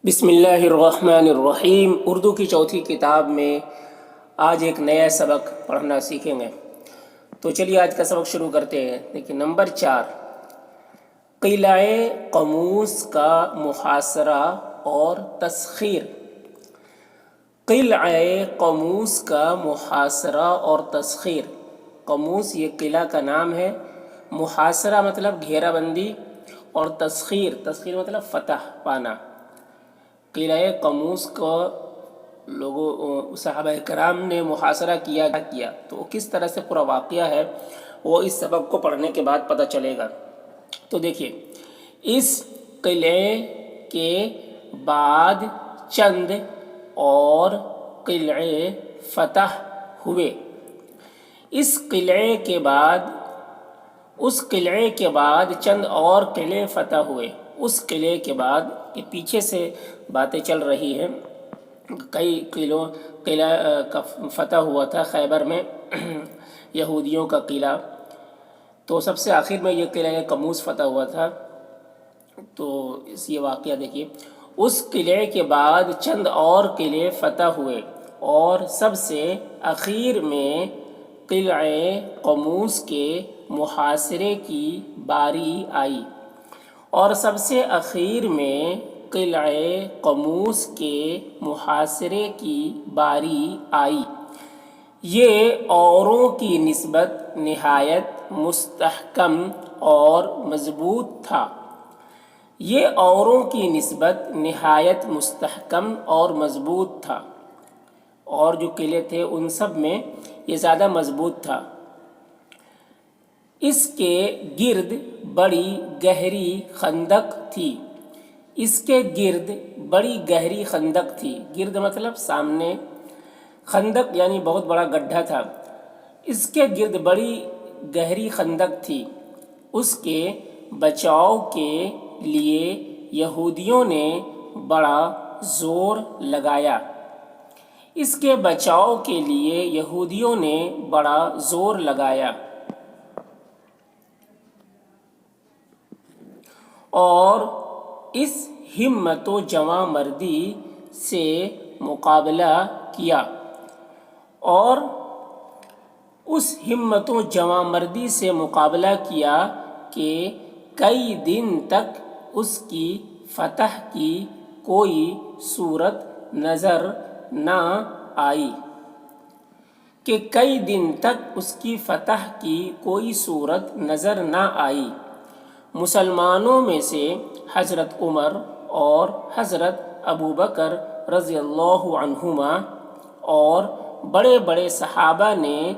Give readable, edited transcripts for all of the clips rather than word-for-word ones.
بسم اللہ الرحمن الرحیم۔ اردو کی چوتھی کتاب میں آج ایک نیا سبق پڑھنا سیکھیں گے، تو چلیے آج کا سبق شروع کرتے ہیں۔ دیکھیے نمبر 4، قلعہ قموس کا محاصرہ اور تسخیر۔ قلعہ قموس کا محاصرہ اور تسخیر۔ قموس یہ قلعہ کا نام ہے، محاصرہ مطلب گھیرا بندی، اور تسخیر مطلب فتح پانا۔ قلعہ قموس کو صحابہ کرام نے محاصرہ کیا تو کس طرح سے پورا واقعہ ہے وہ اس سبق کو پڑھنے کے بعد پتہ چلے گا۔ تو دیکھیے، اس قلعے کے بعد چند اور قلعے فتح ہوئے۔ اس قلعے کے بعد چند اور قلعے فتح ہوئے۔ اس قلعے کے بعد، یہ پیچھے سے باتیں چل رہی ہیں، کئی قلعہ کا فتح ہوا تھا خیبر میں، یہودیوں کا قلعہ، تو سب سے آخر میں یہ قلعہ قموس فتح ہوا تھا۔ تو یہ واقعہ دیکھیے، اس قلعے کے بعد چند اور قلعے فتح ہوئے اور سب سے اخیر میں قلعہ قموس کے محاصرے کی باری آئی۔ اور سب سے اخیر میں قلعہ قموس کے محاصرے کی باری آئی۔ یہ اوروں کی نسبت نہایت مستحکم اور مضبوط تھا۔ یہ اوروں کی نسبت نہایت مستحکم اور مضبوط تھا، اور جو قلعے تھے ان سب میں یہ زیادہ مضبوط تھا۔ اس کے گرد بڑی گہری خندق تھی۔ اس کے گرد بڑی گہری خندق تھی۔ گرد مطلب سامنے، خندق یعنی بہت بڑا گڈھا تھا۔ اس کے گرد بڑی گہری خندق تھی۔ اس کے بچاؤ کے لیے یہودیوں نے بڑا زور لگایا۔ اس کے بچاؤ کے لیے یہودیوں نے بڑا زور لگایا اور اس ہمت و جواں مردی سے مقابلہ کیا اور اس ہمت و جواں مردی سے مقابلہ کیا کہ کئی دن تک اس کی فتح کی کوئی صورت نظر نہ آئی۔ کہ کئی دن تک اس کی فتح کی کوئی صورت نظر نہ آئی۔ مسلمانوں میں سے حضرت عمر اور حضرت ابوبکر رضی اللہ عنہما اور بڑے بڑے صحابہ نے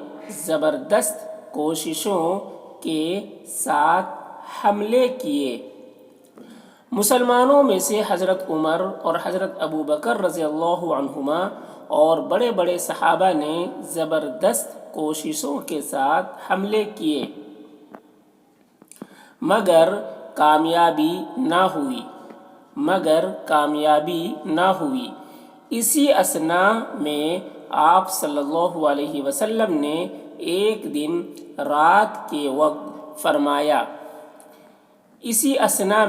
زبردست کوششوں کے ساتھ حملے کیے۔ مسلمانوں میں سے حضرت عمر اور حضرت ابوبکر رضی اللہ عنہما اور بڑے بڑے صحابہ نے زبردست کوششوں کے ساتھ حملے کیے، مگر کامیابی نہ ہوئی۔ اسی اثناء میں آپ صلی اللہ علیہ وسلم نے ایک دن رات کے وقت فرمایا۔ اسی اثناء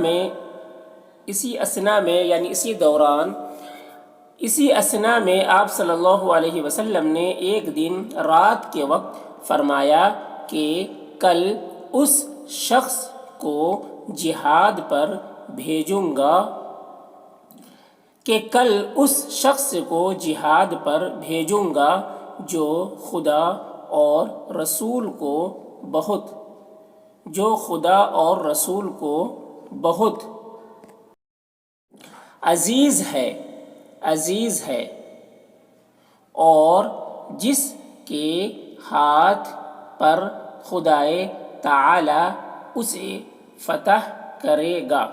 میں آپ صلی اللہ علیہ وسلم نے ایک دن رات کے وقت فرمایا کہ کل اس شخص کو جہاد پر بھیجوں گا جو خدا اور رسول کو بہت عزیز ہے اور جس کے ہاتھ پر خدائے تعالی اسے فتح کرے گا،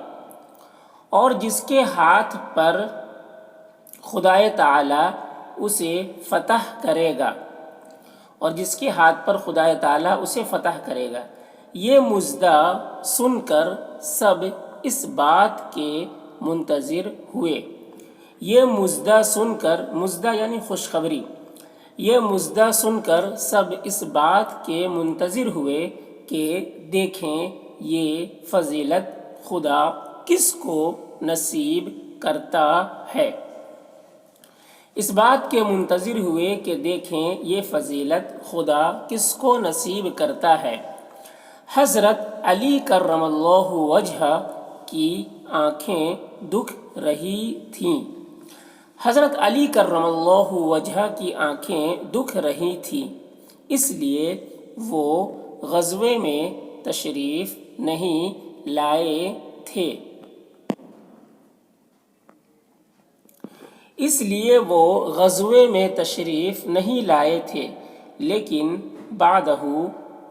اور جس کے ہاتھ پر خدائے تعالی اسے فتح کرے گا، یہ مژدہ سن کر سب اس بات کے منتظر ہوئے۔ مژدہ یعنی خوشخبری۔ یہ مژدہ سن کر سب اس بات کے منتظر ہوئے کہ دیکھیں یہ فضیلت خدا کس کو نصیب کرتا ہے۔ اس بات کے منتظر ہوئے کہ دیکھیں یہ فضیلت خدا کس کو نصیب کرتا ہے۔ حضرت علی کرم اللہ وجہ کی آنکھیں دکھ رہی تھیں۔ حضرت علی کرم اللہ وجہ کی آنکھیں دکھ رہی تھیں، اس لیے وہ غزوے میں تشریف نہیں لائے تھے۔ لیکن بعدہ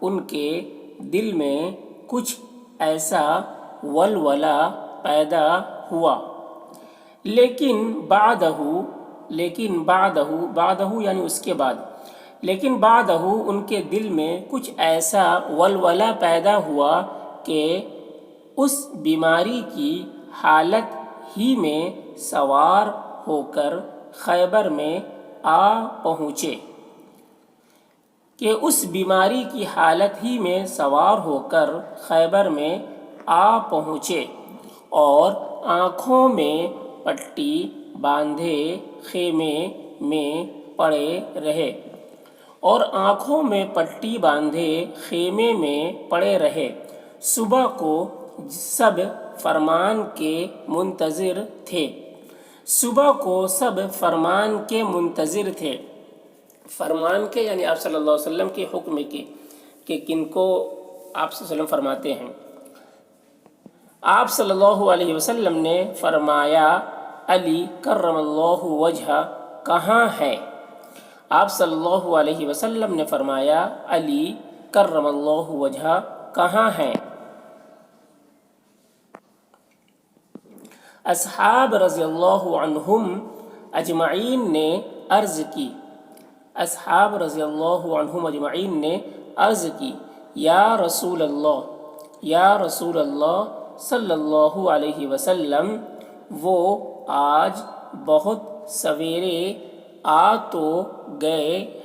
ان کے دل میں کچھ ایسا ولولہ پیدا ہوا۔ یعنی اس کے بعد لیکن بعدہ ان کے دل میں کچھ ایسا ولولہ پیدا ہوا کہ اس بیماری کی حالت ہی میں سوار ہو کر خیبر میں آ پہنچے اور آنکھوں میں پٹی باندھے خیمے میں پڑے رہے۔ صبح کو سب فرمان کے منتظر تھے۔ فرمان کے یعنی آپ صلی اللہ علیہ وسلم کے حکم کے، کہ کن کو آپ صلی اللہ علیہ وسلم فرماتے ہیں۔ آپ صلی اللہ علیہ وسلم نے فرمایا علی کرم اللہ وجہ کہاں ہے؟ آپ صلی اللہ علیہ وسلم نے فرمایا علی کرم اللہ وجہ کہاں ہے؟ اصحاب رضی اللہ عنہم اجمعین نے عرض کی یا رسول اللہ صلی اللہ علیہ وسلم، وہ آج بہت سویرے آ تو گئے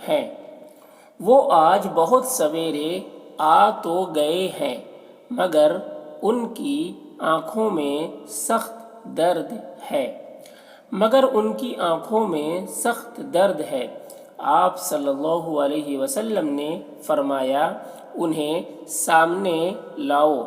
ہیں، مگر ان کی آنکھوں میں سخت درد ہے۔ آپ صلی اللہ علیہ وسلم نے فرمایا انہیں سامنے لاؤ۔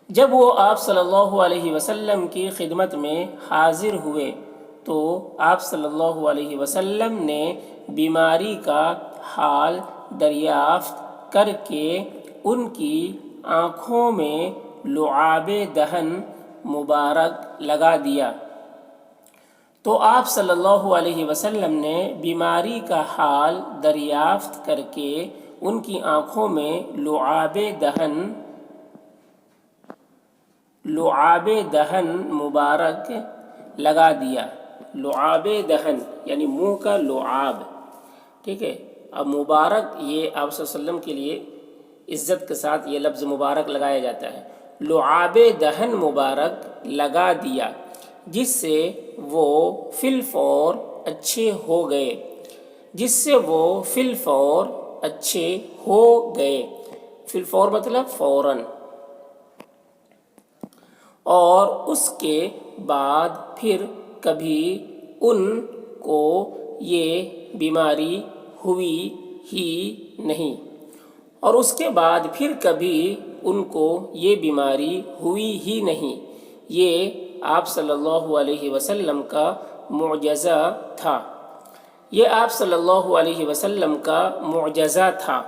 جب وہ آپ صلی اللہ علیہ وسلم کی خدمت میں حاضر ہوئے تو آپ صلی اللہ علیہ وسلم نے بیماری کا حال دریافت کر کے ان کی آنکھوں میں لعاب دہن مبارک لگا دیا۔ تو آپ صلی اللہ علیہ وسلم نے بیماری کا حال دریافت کر کے ان کی آنکھوں میں لعاب دہن مبارک لگا دیا۔ لعاب دہن یعنی منہ کا لعاب، ٹھیک ہے۔ اب مبارک یہ آپ صلی اللہ علیہ وسلم کے لیے عزت کے ساتھ یہ لفظ مبارک لگایا جاتا ہے۔ لعاب دہن مبارک لگا دیا، جس سے وہ فی الفور اچھے ہو گئے۔ فی الفور مطلب فوراً۔ اور اس کے بعد پھر کبھی ان کو یہ بیماری ہوئی ہی نہیں۔ یہ آپ صلی اللہ علیہ وسلم کا معجزہ تھا۔